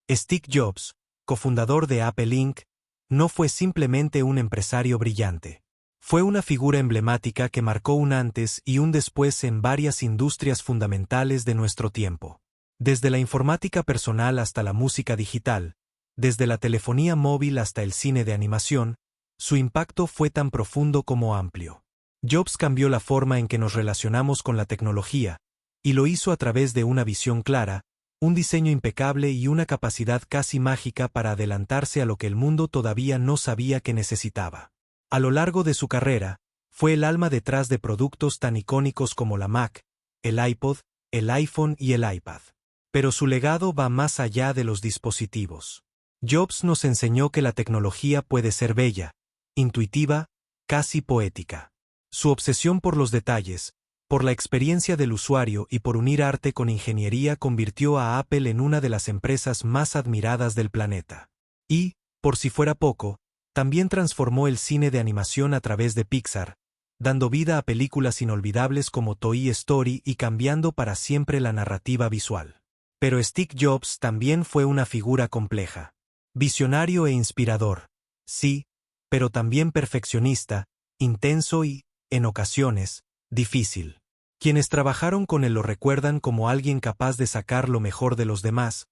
Steve Jobs, cofundador de Apple Inc., no fue simplemente un empresario brillante. Fue una figura emblemática que marcó un antes y un después en varias industrias fundamentales de nuestro tiempo. Desde la informática personal hasta la música digital, desde la telefonía móvil hasta el cine de animación, su impacto fue tan profundo como amplio. Jobs cambió la forma en que nos relacionamos con la tecnología, y lo hizo a través de una visión clara, un diseño impecable y una capacidad casi mágica para adelantarse a lo que el mundo todavía no sabía que necesitaba. A lo largo de su carrera, fue el alma detrás de productos tan icónicos como la Mac, el iPod, el iPhone y el iPad. Pero su legado va más allá de los dispositivos. Jobs nos enseñó que la tecnología puede ser bella, intuitiva, casi poética. Su obsesión por los detalles, por la experiencia del usuario y por unir arte con ingeniería convirtió a Apple en una de las empresas más admiradas del planeta. Y, por si fuera poco, también transformó el cine de animación a través de Pixar, dando vida a películas inolvidables como Toy Story y cambiando para siempre la narrativa visual. Pero Steve Jobs también fue una figura compleja. Visionario e inspirador, sí, pero también perfeccionista, intenso y, en ocasiones, difícil. Quienes trabajaron con él lo recuerdan como alguien capaz de sacar lo mejor de los demás,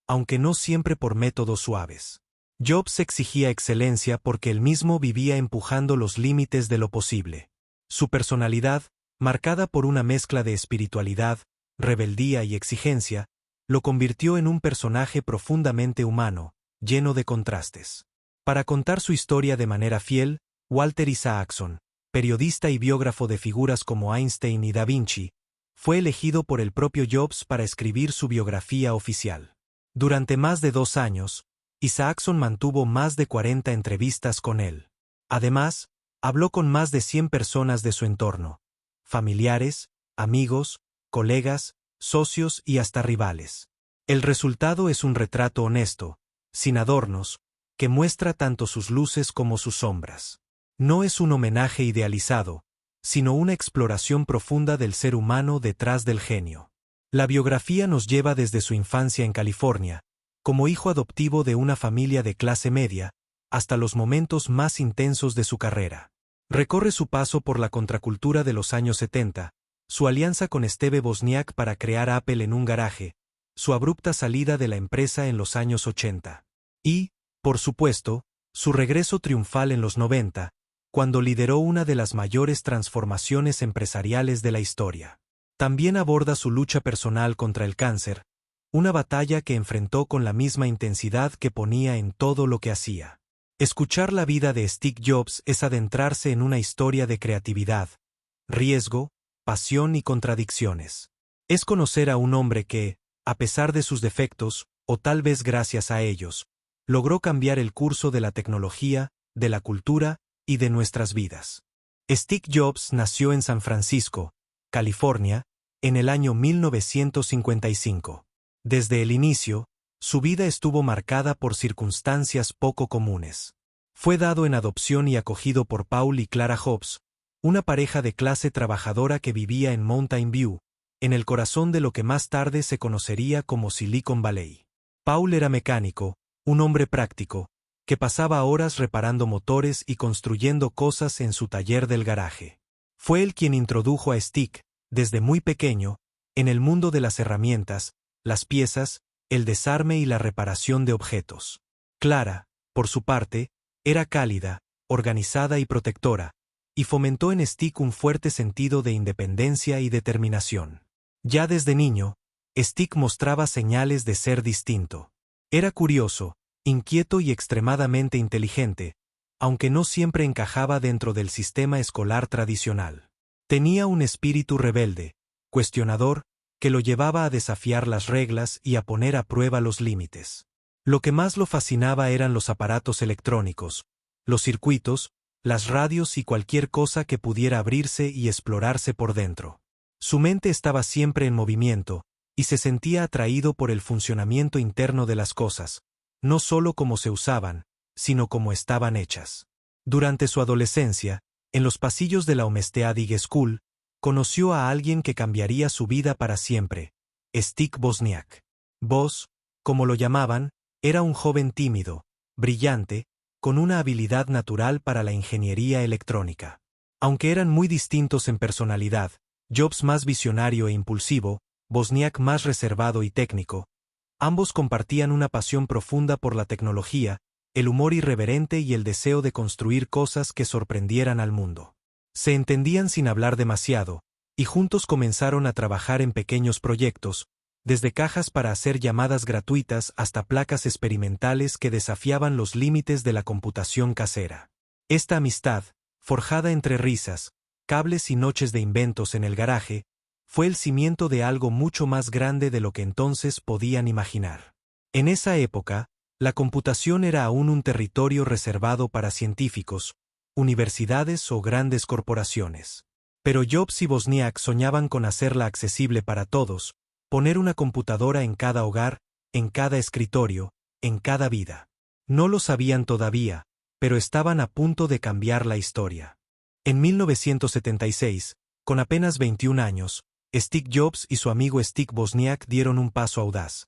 aunque no siempre por métodos suaves. Jobs exigía excelencia porque él mismo vivía empujando los límites de lo posible. Su personalidad, marcada por una mezcla de espiritualidad, rebeldía y exigencia, lo convirtió en un personaje profundamente humano, lleno de contrastes. Para contar su historia de manera fiel, Walter Isaacson, periodista y biógrafo de figuras como Einstein y Da Vinci, fue elegido por el propio Jobs para escribir su biografía oficial. Durante más de 2 años, Isaacson mantuvo más de 40 entrevistas con él. Además, habló con más de 100 personas de su entorno, familiares, amigos, colegas, socios y hasta rivales. El resultado es un retrato honesto, sin adornos, que muestra tanto sus luces como sus sombras. No es un homenaje idealizado, sino una exploración profunda del ser humano detrás del genio. La biografía nos lleva desde su infancia en California, como hijo adoptivo de una familia de clase media, hasta los momentos más intensos de su carrera. Recorre su paso por la contracultura de los años 70, su alianza con Steve Wozniak para crear Apple en un garaje, su abrupta salida de la empresa en los años 80. Y, por supuesto, su regreso triunfal en los 90, cuando lideró una de las mayores transformaciones empresariales de la historia. También aborda su lucha personal contra el cáncer, una batalla que enfrentó con la misma intensidad que ponía en todo lo que hacía. Escuchar la vida de Steve Jobs es adentrarse en una historia de creatividad, riesgo, pasión y contradicciones. Es conocer a un hombre que, a pesar de sus defectos, o tal vez gracias a ellos, logró cambiar el curso de la tecnología, de la cultura y de nuestras vidas. Steve Jobs nació en San Francisco, California, en el año 1955. Desde el inicio, su vida estuvo marcada por circunstancias poco comunes. Fue dado en adopción y acogido por Paul y Clara Jobs, una pareja de clase trabajadora que vivía en Mountain View, en el corazón de lo que más tarde se conocería como Silicon Valley. Paul era mecánico, un hombre práctico, que pasaba horas reparando motores y construyendo cosas en su taller del garaje. Fue él quien introdujo a Steve, desde muy pequeño, en el mundo de las herramientas, las piezas, el desarme y la reparación de objetos. Clara, por su parte, era cálida, organizada y protectora, y fomentó en Steve un fuerte sentido de independencia y determinación. Ya desde niño, Steve mostraba señales de ser distinto. Era curioso, inquieto y extremadamente inteligente, aunque no siempre encajaba dentro del sistema escolar tradicional. Tenía un espíritu rebelde, cuestionador, que lo llevaba a desafiar las reglas y a poner a prueba los límites. Lo que más lo fascinaba eran los aparatos electrónicos, los circuitos, las radios y cualquier cosa que pudiera abrirse y explorarse por dentro. Su mente estaba siempre en movimiento, y se sentía atraído por el funcionamiento interno de las cosas, no solo cómo se usaban, sino cómo estaban hechas. Durante su adolescencia, en los pasillos de la Olmsted School, conoció a alguien que cambiaría su vida para siempre, Steve Wozniak. Woz, como lo llamaban, Era un joven tímido, brillante, con una habilidad natural para la ingeniería electrónica. Aunque eran muy distintos en personalidad, Jobs más visionario e impulsivo, Wozniak más reservado y técnico, ambos compartían una pasión profunda por la tecnología, el humor irreverente y el deseo de construir cosas que sorprendieran al mundo. Se entendían sin hablar demasiado, y juntos comenzaron a trabajar en pequeños proyectos, desde cajas para hacer llamadas gratuitas hasta placas experimentales que desafiaban los límites de la computación casera. Esta amistad, forjada entre risas, cables y noches de inventos en el garaje, fue el cimiento de algo mucho más grande de lo que entonces podían imaginar. En esa época, la computación era aún un territorio reservado para científicos, universidades o grandes corporaciones. Pero Jobs y Wozniak soñaban con hacerla accesible para todos, poner una computadora en cada hogar, en cada escritorio, en cada vida. No lo sabían todavía, pero estaban a punto de cambiar la historia. En 1976, con apenas 21 años, Steve Jobs y su amigo Steve Wozniak dieron un paso audaz.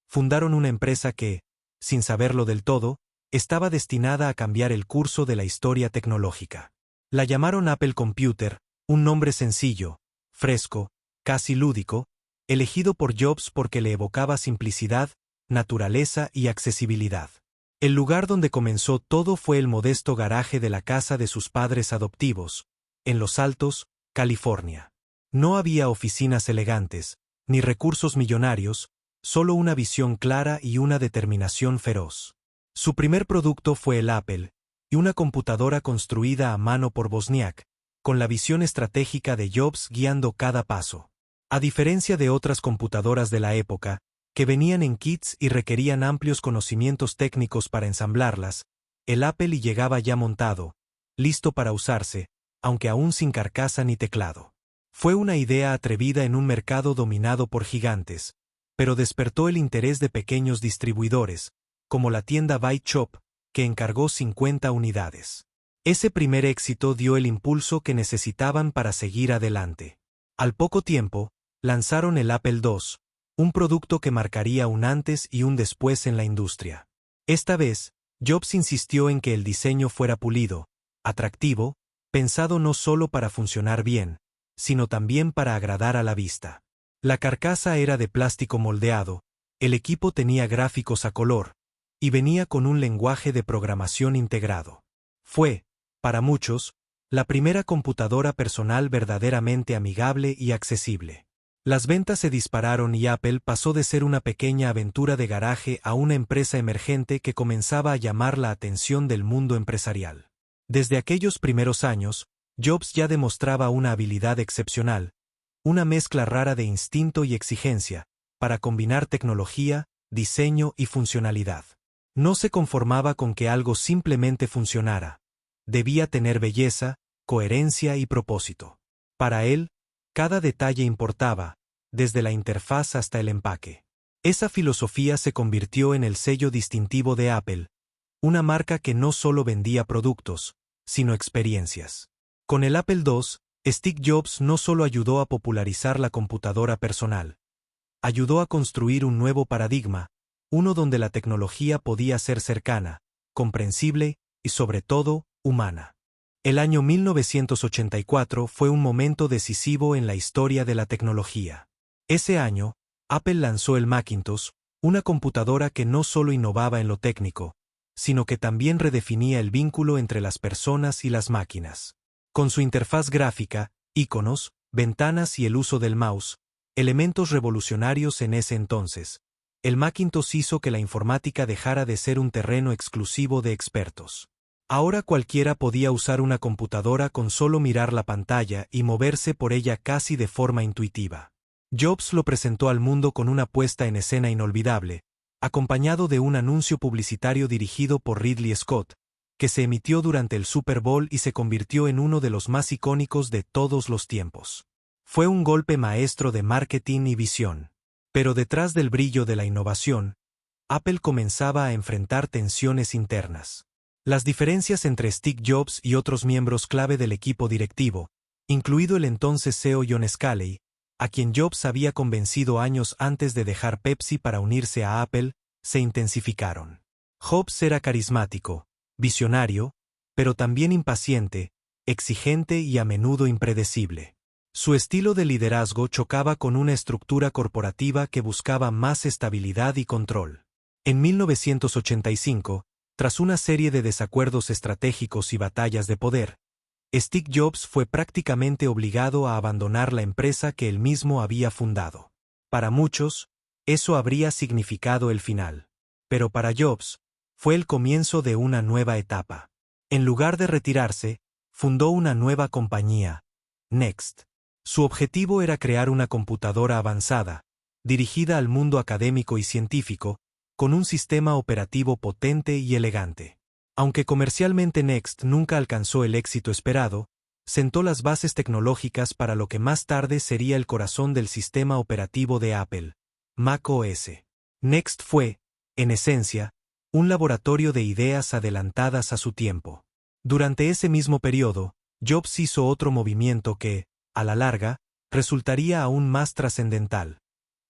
Fundaron una empresa que, sin saberlo del todo, estaba destinada a cambiar el curso de la historia tecnológica. La llamaron Apple Computer, un nombre sencillo, fresco, casi lúdico, elegido por Jobs porque le evocaba simplicidad, naturaleza y accesibilidad. El lugar donde comenzó todo fue el modesto garaje de la casa de sus padres adoptivos, en Los Altos, California. No había oficinas elegantes, ni recursos millonarios, solo una visión clara y una determinación feroz. Su primer producto fue el Apple, y una computadora construida a mano por Wozniak, con la visión estratégica de Jobs guiando cada paso. A diferencia de otras computadoras de la época, que venían en kits y requerían amplios conocimientos técnicos para ensamblarlas, el Apple llegaba ya montado, listo para usarse, aunque aún sin carcasa ni teclado. Fue una idea atrevida en un mercado dominado por gigantes, pero despertó el interés de pequeños distribuidores, como la tienda Byte Shop, que encargó 50 unidades. Ese primer éxito dio el impulso que necesitaban para seguir adelante. Al poco tiempo, lanzaron el Apple II, un producto que marcaría un antes y un después en la industria. Esta vez, Jobs insistió en que el diseño fuera pulido, atractivo, pensado no solo para funcionar bien, sino también para agradar a la vista. La carcasa era de plástico moldeado, el equipo tenía gráficos a color, y venía con un lenguaje de programación integrado. Fue, para muchos, la primera computadora personal verdaderamente amigable y accesible. Las ventas se dispararon y Apple pasó de ser una pequeña aventura de garaje a una empresa emergente que comenzaba a llamar la atención del mundo empresarial. Desde aquellos primeros años, Jobs ya demostraba una habilidad excepcional, una mezcla rara de instinto y exigencia, para combinar tecnología, diseño y funcionalidad. No se conformaba con que algo simplemente funcionara. Debía tener belleza, coherencia y propósito. Para él, cada detalle importaba, desde la interfaz hasta el empaque. Esa filosofía se convirtió en el sello distintivo de Apple, una marca que no solo vendía productos, sino experiencias. Con el Apple II, Steve Jobs no solo ayudó a popularizar la computadora personal, ayudó a construir un nuevo paradigma, uno donde la tecnología podía ser cercana, comprensible y sobre todo, humana. El año 1984 fue un momento decisivo en la historia de la tecnología. Ese año, Apple lanzó el Macintosh, una computadora que no solo innovaba en lo técnico, sino que también redefinía el vínculo entre las personas y las máquinas. Con su interfaz gráfica, iconos, ventanas y el uso del mouse, elementos revolucionarios en ese entonces, el Macintosh hizo que la informática dejara de ser un terreno exclusivo de expertos. Ahora cualquiera podía usar una computadora con solo mirar la pantalla y moverse por ella casi de forma intuitiva. Jobs lo presentó al mundo con una puesta en escena inolvidable, acompañado de un anuncio publicitario dirigido por Ridley Scott, que se emitió durante el Super Bowl y se convirtió en uno de los más icónicos de todos los tiempos. Fue un golpe maestro de marketing y visión. Pero detrás del brillo de la innovación, Apple comenzaba a enfrentar tensiones internas. Las diferencias entre Steve Jobs y otros miembros clave del equipo directivo, incluido el entonces CEO John Sculley, a quien Jobs había convencido años antes de dejar Pepsi para unirse a Apple, se intensificaron. Jobs era carismático, visionario, pero también impaciente, exigente y a menudo impredecible. Su estilo de liderazgo chocaba con una estructura corporativa que buscaba más estabilidad y control. En 1985, tras una serie de desacuerdos estratégicos y batallas de poder, Steve Jobs fue prácticamente obligado a abandonar la empresa que él mismo había fundado. Para muchos, eso habría significado el final. Pero para Jobs, fue el comienzo de una nueva etapa. En lugar de retirarse, fundó una nueva compañía, Next. Su objetivo era crear una computadora avanzada, dirigida al mundo académico y científico, con un sistema operativo potente y elegante. Aunque comercialmente Next nunca alcanzó el éxito esperado, sentó las bases tecnológicas para lo que más tarde sería el corazón del sistema operativo de Apple, macOS. Next fue, en esencia, un laboratorio de ideas adelantadas a su tiempo. Durante ese mismo periodo, Jobs hizo otro movimiento que, a la larga, resultaría aún más trascendental.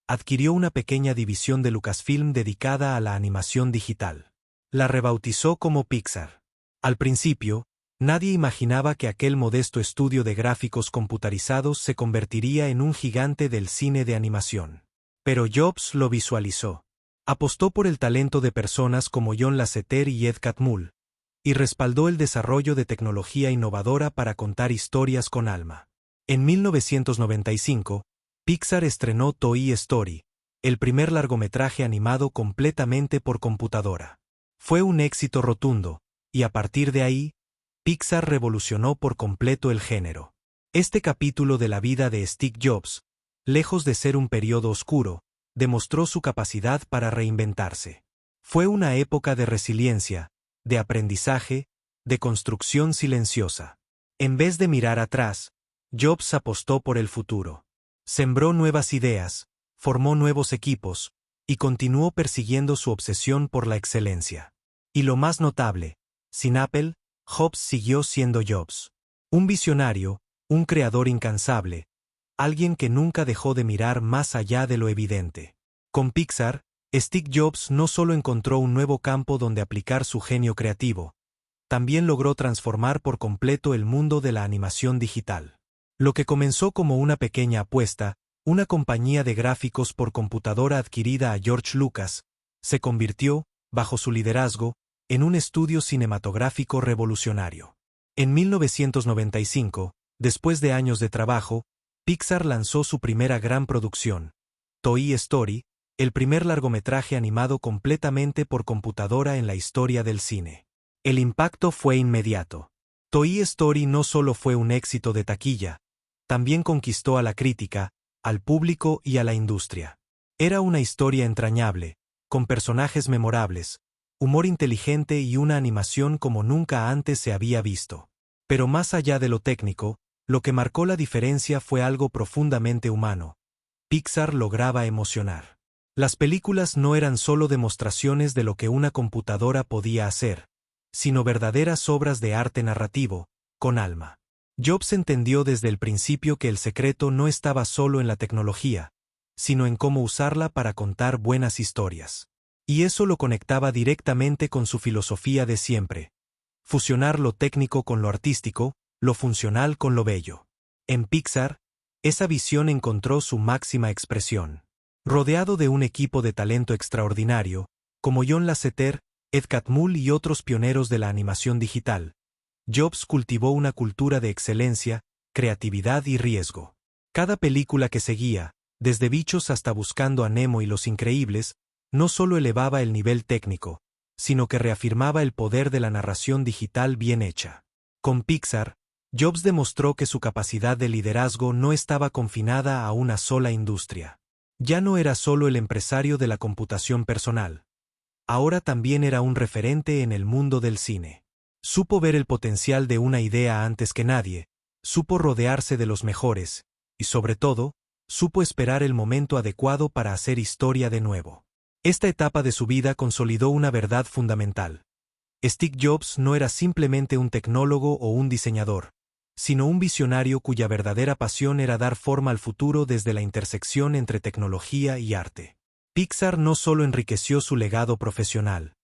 Adquirió una pequeña división de Lucasfilm dedicada a la animación digital. La rebautizó como Pixar. Al principio, nadie imaginaba que aquel modesto estudio de gráficos computarizados se convertiría en un gigante del cine de animación. Pero Jobs lo visualizó. Apostó por el talento de personas como John Lasseter y Ed Catmull, y respaldó el desarrollo de tecnología innovadora para contar historias con alma. En 1995, Pixar estrenó Toy Story, el primer largometraje animado completamente por computadora. Fue un éxito rotundo, y a partir de ahí, Pixar revolucionó por completo el género. Este capítulo de la vida de Steve Jobs, lejos de ser un periodo oscuro, demostró su capacidad para reinventarse. Fue una época de resiliencia, de aprendizaje, de construcción silenciosa. En vez de mirar atrás, Jobs apostó por el futuro. Sembró nuevas ideas, formó nuevos equipos, y continuó persiguiendo su obsesión por la excelencia. Y lo más notable, sin Apple, Jobs siguió siendo Jobs. Un visionario, un creador incansable, alguien que nunca dejó de mirar más allá de lo evidente. Con Pixar, Steve Jobs no solo encontró un nuevo campo donde aplicar su genio creativo, también logró transformar por completo el mundo de la animación digital. Lo que comenzó como una pequeña apuesta, una compañía de gráficos por computadora adquirida a George Lucas, se convirtió, bajo su liderazgo, en un estudio cinematográfico revolucionario. En 1995, después de años de trabajo, Pixar lanzó su primera gran producción, Toy Story, el primer largometraje animado completamente por computadora en la historia del cine. El impacto fue inmediato. Toy Story no solo fue un éxito de taquilla, también conquistó a la crítica, al público y a la industria. Era una historia entrañable, con personajes memorables, humor inteligente y una animación como nunca antes se había visto. Pero más allá de lo técnico, lo que marcó la diferencia fue algo profundamente humano. Pixar lograba emocionar. Las películas no eran solo demostraciones de lo que una computadora podía hacer, sino verdaderas obras de arte narrativo, con alma. Jobs entendió desde el principio que el secreto no estaba solo en la tecnología, sino en cómo usarla para contar buenas historias. Y eso lo conectaba directamente con su filosofía de siempre: fusionar lo técnico con lo artístico, lo funcional con lo bello. En Pixar, esa visión encontró su máxima expresión. Rodeado de un equipo de talento extraordinario, como John Lasseter, Ed Catmull y otros pioneros de la animación digital, Jobs cultivó una cultura de excelencia, creatividad y riesgo. Cada película que seguía, desde Bichos hasta Buscando a Nemo y Los Increíbles, no solo elevaba el nivel técnico, sino que reafirmaba el poder de la narración digital bien hecha. Con Pixar, Jobs demostró que su capacidad de liderazgo no estaba confinada a una sola industria. Ya no era solo el empresario de la computación personal. Ahora también era un referente en el mundo del cine. Supo ver el potencial de una idea antes que nadie, supo rodearse de los mejores, y sobre todo, supo esperar el momento adecuado para hacer historia de nuevo. Esta etapa de su vida consolidó una verdad fundamental. Steve Jobs no era simplemente un tecnólogo o un diseñador, sino un visionario cuya verdadera pasión era dar forma al futuro desde la intersección entre tecnología y arte. Pixar no solo enriqueció su legado profesional,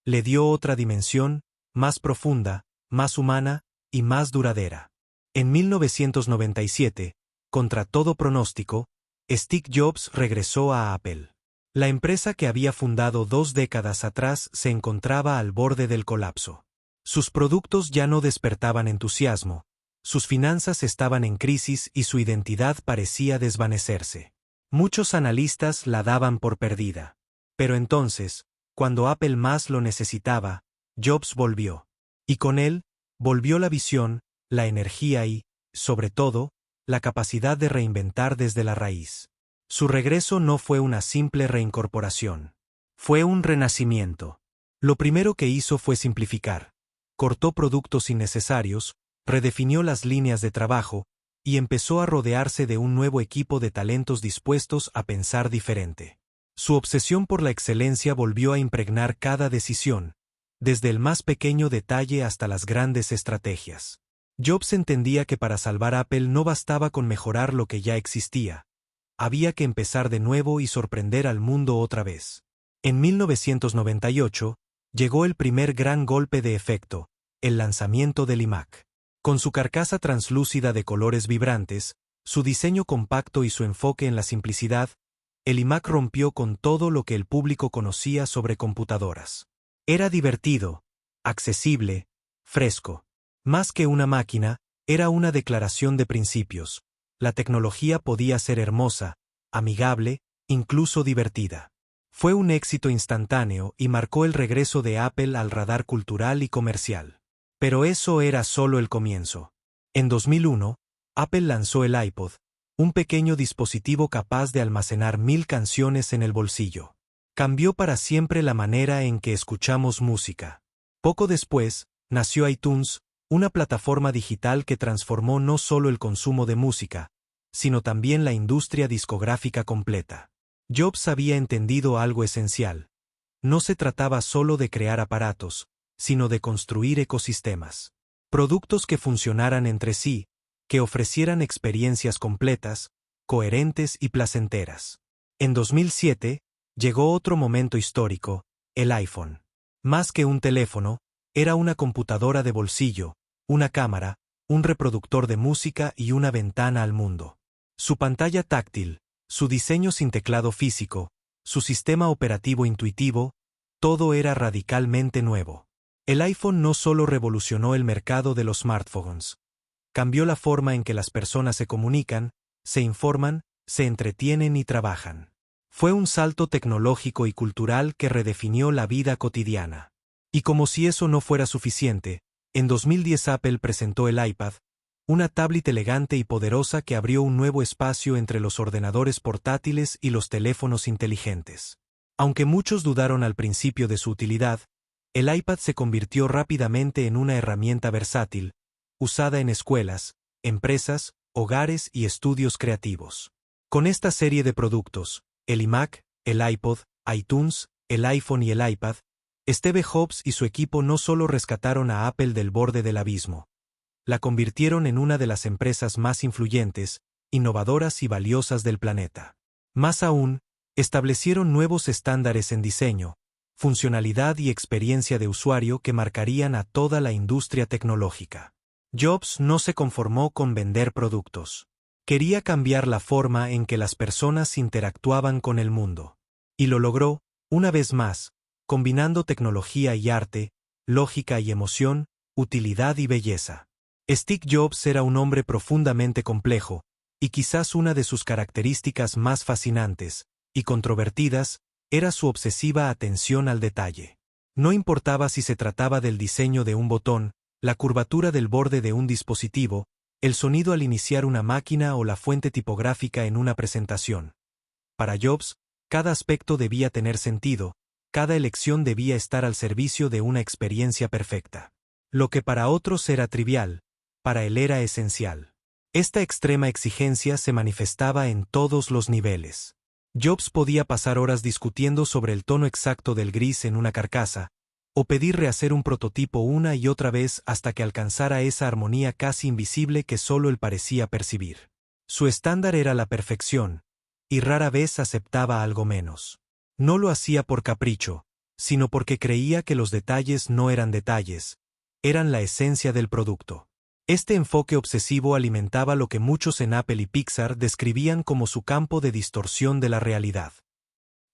le dio otra dimensión, más profunda, más humana y más duradera. En 1997, contra todo pronóstico, Steve Jobs regresó a Apple. La empresa que había fundado 2 décadas atrás se encontraba al borde del colapso. Sus productos ya no despertaban entusiasmo, sus finanzas estaban en crisis y su identidad parecía desvanecerse. Muchos analistas la daban por perdida. Pero entonces, cuando Apple más lo necesitaba, Jobs volvió. Y con él, volvió la visión, la energía y, sobre todo, la capacidad de reinventar desde la raíz. Su regreso no fue una simple reincorporación. Fue un renacimiento. Lo primero que hizo fue simplificar. Cortó productos innecesarios, redefinió las líneas de trabajo, y empezó a rodearse de un nuevo equipo de talentos dispuestos a pensar diferente. Su obsesión por la excelencia volvió a impregnar cada decisión, desde el más pequeño detalle hasta las grandes estrategias. Jobs entendía que para salvar Apple no bastaba con mejorar lo que ya existía. Había que empezar de nuevo y sorprender al mundo otra vez. En 1998, llegó el primer gran golpe de efecto, el lanzamiento del iMac. Con su carcasa translúcida de colores vibrantes, su diseño compacto y su enfoque en la simplicidad, el iMac rompió con todo lo que el público conocía sobre computadoras. Era divertido, accesible, fresco. Más que una máquina, era una declaración de principios. La tecnología podía ser hermosa, amigable, incluso divertida. Fue un éxito instantáneo y marcó el regreso de Apple al radar cultural y comercial. Pero eso era solo el comienzo. En 2001, Apple lanzó el iPod, un pequeño dispositivo capaz de almacenar 1000 canciones en el bolsillo. Cambió para siempre la manera en que escuchamos música. Poco después, nació iTunes, una plataforma digital que transformó no solo el consumo de música, sino también la industria discográfica completa. Jobs había entendido algo esencial. No se trataba solo de crear aparatos, sino de construir ecosistemas. Productos que funcionaran entre sí, que ofrecieran experiencias completas, coherentes y placenteras. En 2007, llegó otro momento histórico, el iPhone. Más que un teléfono, era una computadora de bolsillo, una cámara, un reproductor de música y una ventana al mundo. Su pantalla táctil, su diseño sin teclado físico, su sistema operativo intuitivo, todo era radicalmente nuevo. El iPhone no solo revolucionó el mercado de los smartphones, cambió la forma en que las personas se comunican, se informan, se entretienen y trabajan. Fue un salto tecnológico y cultural que redefinió la vida cotidiana. Y como si eso no fuera suficiente, en 2010 Apple presentó el iPad, una tablet elegante y poderosa que abrió un nuevo espacio entre los ordenadores portátiles y los teléfonos inteligentes. Aunque muchos dudaron al principio de su utilidad, el iPad se convirtió rápidamente en una herramienta versátil, usada en escuelas, empresas, hogares y estudios creativos. Con esta serie de productos, el iMac, el iPod, iTunes, el iPhone y el iPad, Steve Jobs y su equipo no solo rescataron a Apple del borde del abismo, la convirtieron en una de las empresas más influyentes, innovadoras y valiosas del planeta. Más aún, establecieron nuevos estándares en diseño, funcionalidad y experiencia de usuario que marcarían a toda la industria tecnológica. Jobs no se conformó con vender productos. Quería cambiar la forma en que las personas interactuaban con el mundo. Y lo logró, una vez más, combinando tecnología y arte, lógica y emoción, utilidad y belleza. Steve Jobs era un hombre profundamente complejo, y quizás una de sus características más fascinantes y controvertidas era su obsesiva atención al detalle. No importaba si se trataba del diseño de un botón, la curvatura del borde de un dispositivo, el sonido al iniciar una máquina o la fuente tipográfica en una presentación. Para Jobs, cada aspecto debía tener sentido, cada elección debía estar al servicio de una experiencia perfecta. Lo que para otros era trivial, para él era esencial. Esta extrema exigencia se manifestaba en todos los niveles. Jobs podía pasar horas discutiendo sobre el tono exacto del gris en una carcasa, o pedir rehacer un prototipo una y otra vez hasta que alcanzara esa armonía casi invisible que solo él parecía percibir. Su estándar era la perfección, y rara vez aceptaba algo menos. No lo hacía por capricho, sino porque creía que los detalles no eran detalles, eran la esencia del producto. Este enfoque obsesivo alimentaba lo que muchos en Apple y Pixar describían como su campo de distorsión de la realidad.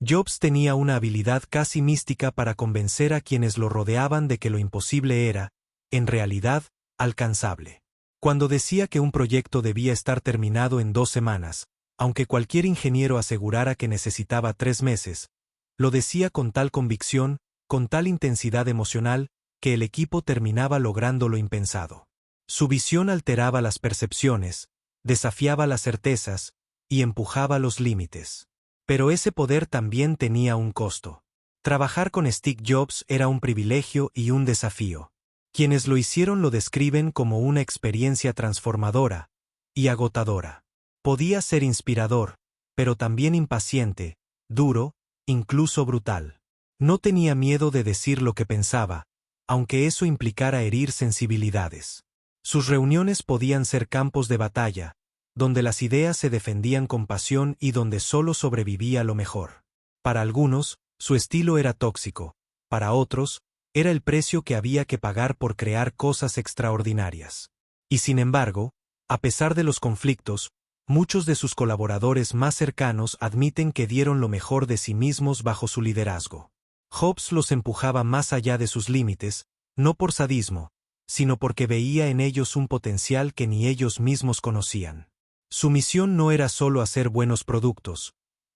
Jobs tenía una habilidad casi mística para convencer a quienes lo rodeaban de que lo imposible era, en realidad, alcanzable. Cuando decía que un proyecto debía estar terminado en 2 semanas, aunque cualquier ingeniero asegurara que necesitaba 3 meses, lo decía con tal convicción, con tal intensidad emocional, que el equipo terminaba logrando lo impensado. Su visión alteraba las percepciones, desafiaba las certezas y empujaba los límites. Pero ese poder también tenía un costo. Trabajar con Steve Jobs era un privilegio y un desafío. Quienes lo hicieron lo describen como una experiencia transformadora y agotadora. Podía ser inspirador, pero también impaciente, duro, incluso brutal. No tenía miedo de decir lo que pensaba, aunque eso implicara herir sensibilidades. Sus reuniones podían ser campos de batalla, donde las ideas se defendían con pasión y donde solo sobrevivía lo mejor. Para algunos, su estilo era tóxico, para otros, era el precio que había que pagar por crear cosas extraordinarias. Y sin embargo, a pesar de los conflictos, muchos de sus colaboradores más cercanos admiten que dieron lo mejor de sí mismos bajo su liderazgo. Jobs los empujaba más allá de sus límites, no por sadismo, sino porque veía en ellos un potencial que ni ellos mismos conocían. Su misión no era solo hacer buenos productos,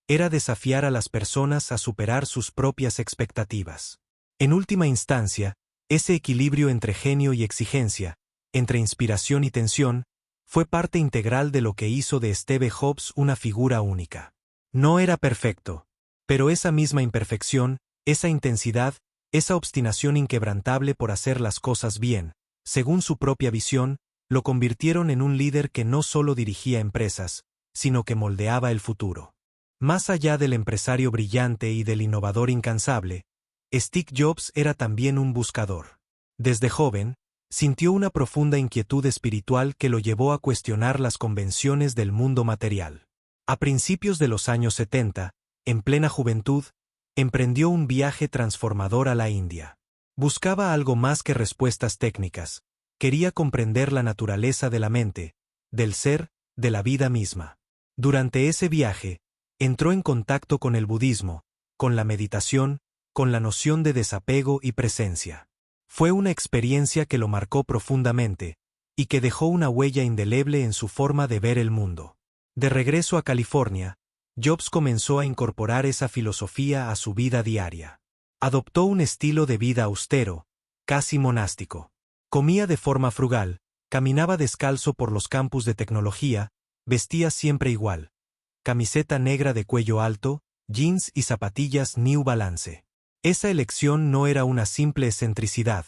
era desafiar a las personas a superar sus propias expectativas. En última instancia, ese equilibrio entre genio y exigencia, entre inspiración y tensión, fue parte integral de lo que hizo de Steve Jobs una figura única. No era perfecto, pero esa misma imperfección, esa intensidad, esa obstinación inquebrantable por hacer las cosas bien, según su propia visión, lo convirtieron en un líder que no solo dirigía empresas, sino que moldeaba el futuro. Más allá del empresario brillante y del innovador incansable, Steve Jobs era también un buscador. Desde joven, sintió una profunda inquietud espiritual que lo llevó a cuestionar las convenciones del mundo material. A principios de los años 70, en plena juventud, emprendió un viaje transformador a la India. Buscaba algo más que respuestas técnicas. Quería comprender la naturaleza de la mente, del ser, de la vida misma. Durante ese viaje, entró en contacto con el budismo, con la meditación, con la noción de desapego y presencia. Fue una experiencia que lo marcó profundamente, y que dejó una huella indeleble en su forma de ver el mundo. De regreso a California, Jobs comenzó a incorporar esa filosofía a su vida diaria. Adoptó un estilo de vida austero, casi monástico. Comía de forma frugal, caminaba descalzo por los campus de tecnología, vestía siempre igual. Camiseta negra de cuello alto, jeans y zapatillas New Balance. Esa elección no era una simple excentricidad,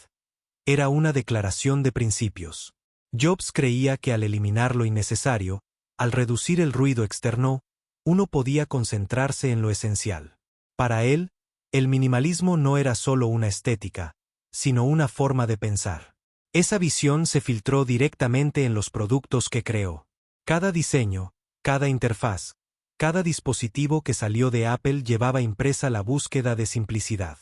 era una declaración de principios. Jobs creía que al eliminar lo innecesario, al reducir el ruido externo, uno podía concentrarse en lo esencial. Para él, el minimalismo no era solo una estética, sino una forma de pensar. Esa visión se filtró directamente en los productos que creó. Cada diseño, cada interfaz, cada dispositivo que salió de Apple llevaba impresa la búsqueda de simplicidad.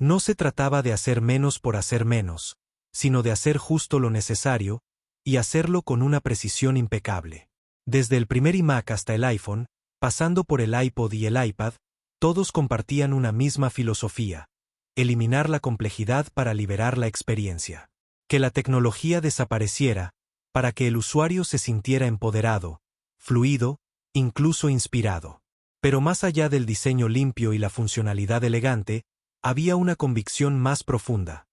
No se trataba de hacer menos por hacer menos, sino de hacer justo lo necesario, y hacerlo con una precisión impecable. Desde el primer iMac hasta el iPhone, pasando por el iPod y el iPad, todos compartían una misma filosofía: eliminar la complejidad para liberar la experiencia. Que la tecnología desapareciera, para que el usuario se sintiera empoderado, fluido, incluso inspirado. Pero más allá del diseño limpio y la funcionalidad elegante, había una convicción más profunda.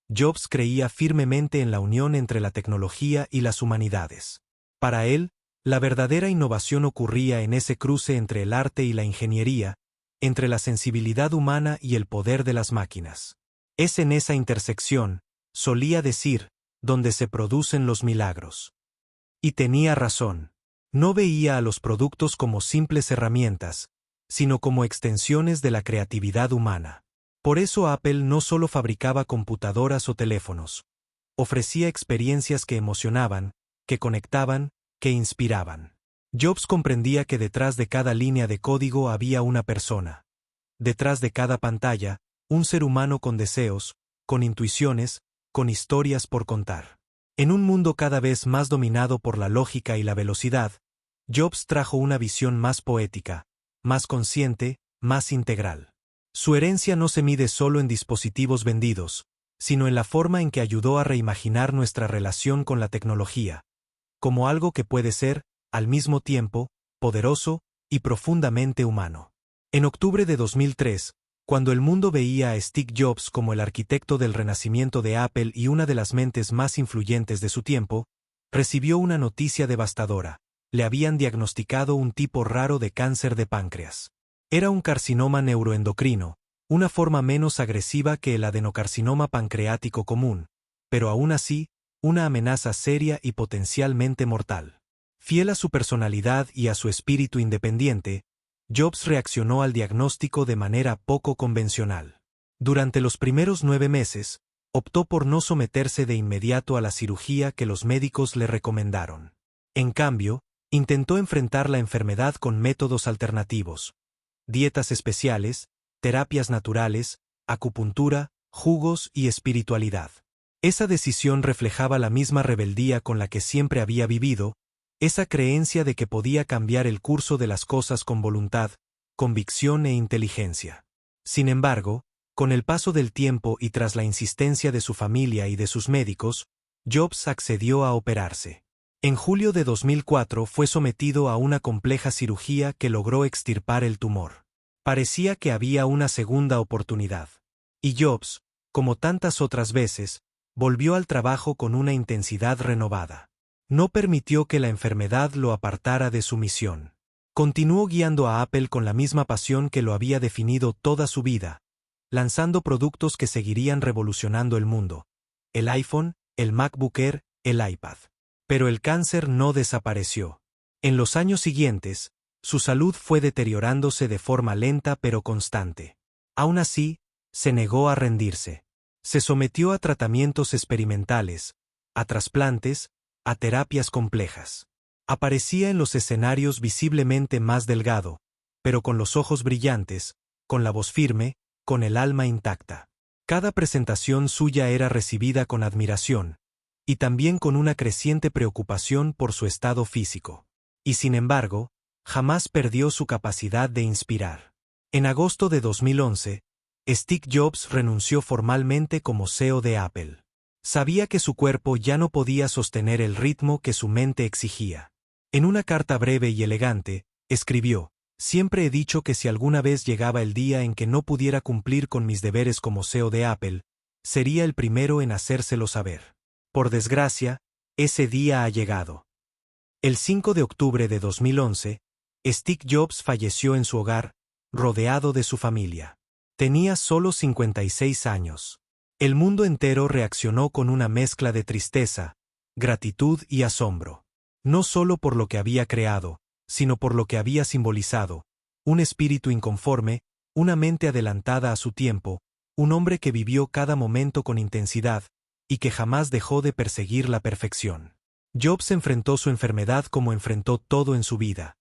Jobs creía firmemente en la unión entre la tecnología y las humanidades. Para él, la verdadera innovación ocurría en ese cruce entre el arte y la ingeniería, entre la sensibilidad humana y el poder de las máquinas. Es en esa intersección, solía decir, donde se producen los milagros. Y tenía razón. No veía a los productos como simples herramientas, sino como extensiones de la creatividad humana. Por eso Apple no solo fabricaba computadoras o teléfonos, ofrecía experiencias que emocionaban, que conectaban, que inspiraban. Jobs comprendía que detrás de cada línea de código había una persona. detrás de cada pantalla, un ser humano con deseos, con intuiciones, con historias por contar. En un mundo cada vez más dominado por la lógica y la velocidad, Jobs trajo una visión más poética, más consciente, más integral. Su herencia no se mide solo en dispositivos vendidos, sino en la forma en que ayudó a reimaginar nuestra relación con la tecnología, como algo que puede ser, al mismo tiempo, poderoso y profundamente humano. En octubre de 2003, cuando el mundo veía a Steve Jobs como el arquitecto del renacimiento de Apple y una de las mentes más influyentes de su tiempo, recibió una noticia devastadora. Le habían diagnosticado un tipo raro de cáncer de páncreas. Era un carcinoma neuroendocrino, una forma menos agresiva que el adenocarcinoma pancreático común, pero aún así, una amenaza seria y potencialmente mortal. Fiel a su personalidad y a su espíritu independiente, Jobs reaccionó al diagnóstico de manera poco convencional. Durante los primeros 9 meses, optó por no someterse de inmediato a la cirugía que los médicos le recomendaron. En cambio, intentó enfrentar la enfermedad con métodos alternativos, dietas especiales, terapias naturales, acupuntura, jugos y espiritualidad. Esa decisión reflejaba la misma rebeldía con la que siempre había vivido, esa creencia de que podía cambiar el curso de las cosas con voluntad, convicción e inteligencia. Sin embargo, con el paso del tiempo y tras la insistencia de su familia y de sus médicos, Jobs accedió a operarse. En julio de 2004 fue sometido a una compleja cirugía que logró extirpar el tumor. Parecía que había una segunda oportunidad. Y Jobs, como tantas otras veces, volvió al trabajo con una intensidad renovada. No permitió que la enfermedad lo apartara de su misión. Continuó guiando a Apple con la misma pasión que lo había definido toda su vida, lanzando productos que seguirían revolucionando el mundo: el iPhone, el MacBook Air, el iPad. Pero el cáncer no desapareció. En los años siguientes, su salud fue deteriorándose de forma lenta pero constante. Aún así, se negó a rendirse. Se sometió a tratamientos experimentales, a trasplantes, a terapias complejas. Aparecía en los escenarios visiblemente más delgado, pero con los ojos brillantes, con la voz firme, con el alma intacta. Cada presentación suya era recibida con admiración, y también con una creciente preocupación por su estado físico. Y sin embargo, jamás perdió su capacidad de inspirar. En agosto de 2011, Steve Jobs renunció formalmente como CEO de Apple. Sabía que su cuerpo ya no podía sostener el ritmo que su mente exigía. En una carta breve y elegante, escribió: «Siempre he dicho que si alguna vez llegaba el día en que no pudiera cumplir con mis deberes como CEO de Apple, sería el primero en hacérselo saber. Por desgracia, ese día ha llegado». El 5 de octubre de 2011, Steve Jobs falleció en su hogar, rodeado de su familia. Tenía solo 56 años. El mundo entero reaccionó con una mezcla de tristeza, gratitud y asombro. No solo por lo que había creado, sino por lo que había simbolizado: un espíritu inconforme, una mente adelantada a su tiempo, un hombre que vivió cada momento con intensidad y que jamás dejó de perseguir la perfección. Jobs enfrentó su enfermedad como enfrentó todo en su vida,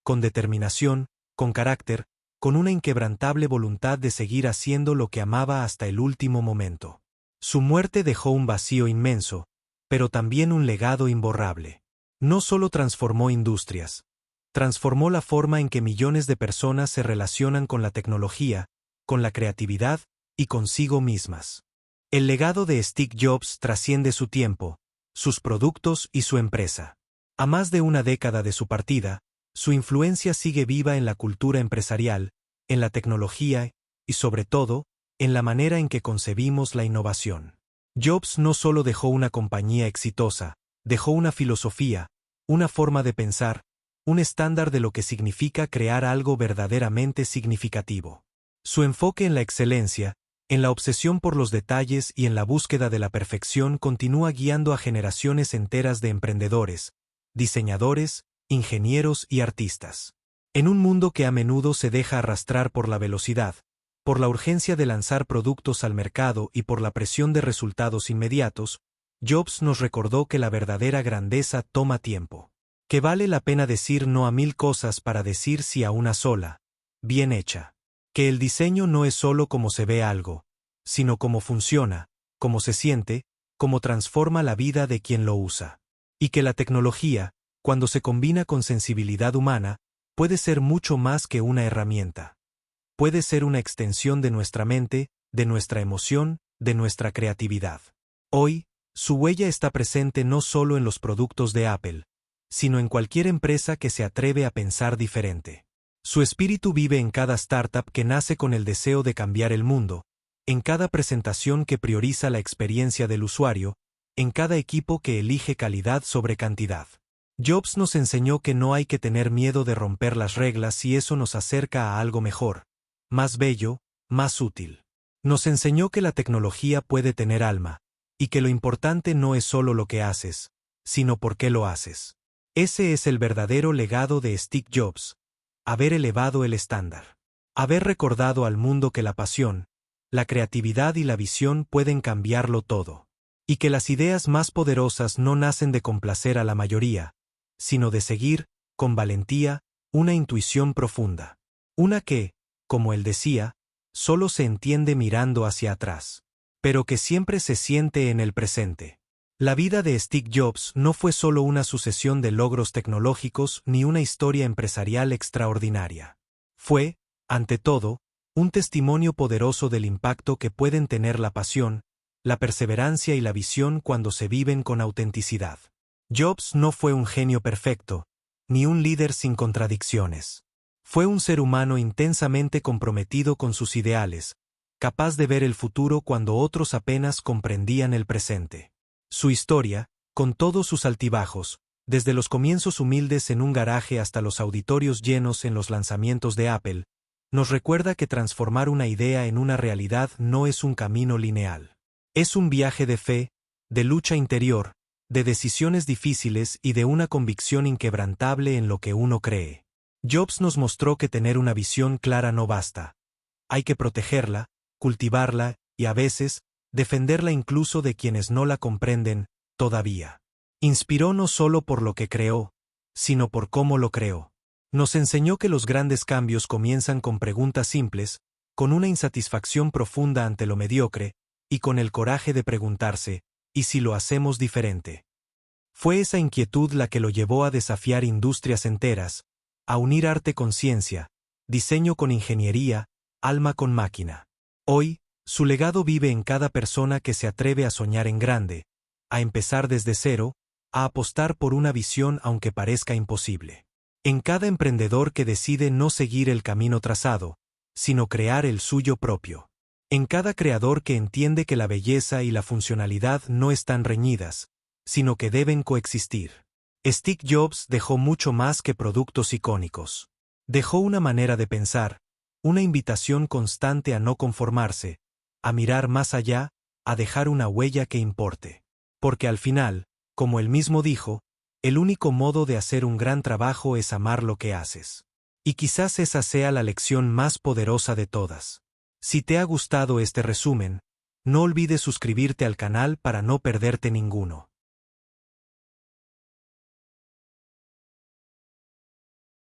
con determinación, con carácter, con una inquebrantable voluntad de seguir haciendo lo que amaba hasta el último momento. Su muerte dejó un vacío inmenso, pero también un legado imborrable. No solo transformó industrias, transformó la forma en que millones de personas se relacionan con la tecnología, con la creatividad y consigo mismas. El legado de Steve Jobs trasciende su tiempo, sus productos y su empresa. A más de una década de su partida, su influencia sigue viva en la cultura empresarial, en la tecnología y, sobre todo, en la manera en que concebimos la innovación. Jobs no solo dejó una compañía exitosa, dejó una filosofía, una forma de pensar, un estándar de lo que significa crear algo verdaderamente significativo. Su enfoque en la excelencia, en la obsesión por los detalles y en la búsqueda de la perfección continúa guiando a generaciones enteras de emprendedores, diseñadores, ingenieros y artistas. En un mundo que a menudo se deja arrastrar por la velocidad, por la urgencia de lanzar productos al mercado y por la presión de resultados inmediatos, Jobs nos recordó que la verdadera grandeza toma tiempo. Que vale la pena decir no a 1000 cosas para decir sí a una sola, bien hecha. Que el diseño no es solo cómo se ve algo, sino cómo funciona, cómo se siente, cómo transforma la vida de quien lo usa. Y que la tecnología, cuando se combina con sensibilidad humana, puede ser mucho más que una herramienta. Puede ser una extensión de nuestra mente, de nuestra emoción, de nuestra creatividad. Hoy, su huella está presente no solo en los productos de Apple, sino en cualquier empresa que se atreve a pensar diferente. Su espíritu vive en cada startup que nace con el deseo de cambiar el mundo, en cada presentación que prioriza la experiencia del usuario, en cada equipo que elige calidad sobre cantidad. Jobs nos enseñó que no hay que tener miedo de romper las reglas si eso nos acerca a algo mejor, más bello, más útil. Nos enseñó que la tecnología puede tener alma, y que lo importante no es solo lo que haces, sino por qué lo haces. Ese es el verdadero legado de Steve Jobs, haber elevado el estándar. Haber recordado al mundo que la pasión, la creatividad y la visión pueden cambiarlo todo. Y que las ideas más poderosas no nacen de complacer a la mayoría, sino de seguir, con valentía, una intuición profunda. Una que, como él decía, solo se entiende mirando hacia atrás, pero que siempre se siente en el presente. La vida de Steve Jobs no fue solo una sucesión de logros tecnológicos ni una historia empresarial extraordinaria. Fue, ante todo, un testimonio poderoso del impacto que pueden tener la pasión, la perseverancia y la visión cuando se viven con autenticidad. Jobs no fue un genio perfecto, ni un líder sin contradicciones. Fue un ser humano intensamente comprometido con sus ideales, capaz de ver el futuro cuando otros apenas comprendían el presente. Su historia, con todos sus altibajos, desde los comienzos humildes en un garaje hasta los auditorios llenos en los lanzamientos de Apple, nos recuerda que transformar una idea en una realidad no es un camino lineal. Es un viaje de fe, de lucha interior, de decisiones difíciles y de una convicción inquebrantable en lo que uno cree. Jobs nos mostró que tener una visión clara no basta. Hay que protegerla, cultivarla y a veces, defenderla incluso de quienes no la comprenden, todavía. Inspiró no solo por lo que creó, sino por cómo lo creó. Nos enseñó que los grandes cambios comienzan con preguntas simples, con una insatisfacción profunda ante lo mediocre, y con el coraje de preguntarse, ¿y si lo hacemos diferente? Fue esa inquietud la que lo llevó a desafiar industrias enteras, a unir arte con ciencia, diseño con ingeniería, alma con máquina. Hoy, su legado vive en cada persona que se atreve a soñar en grande, a empezar desde cero, a apostar por una visión aunque parezca imposible. En cada emprendedor que decide no seguir el camino trazado, sino crear el suyo propio. En cada creador que entiende que la belleza y la funcionalidad no están reñidas, sino que deben coexistir. Steve Jobs dejó mucho más que productos icónicos. Dejó una manera de pensar, una invitación constante a no conformarse, a mirar más allá, a dejar una huella que importe. Porque al final, como él mismo dijo, el único modo de hacer un gran trabajo es amar lo que haces. Y quizás esa sea la lección más poderosa de todas. Si te ha gustado este resumen, no olvides suscribirte al canal para no perderte ninguno.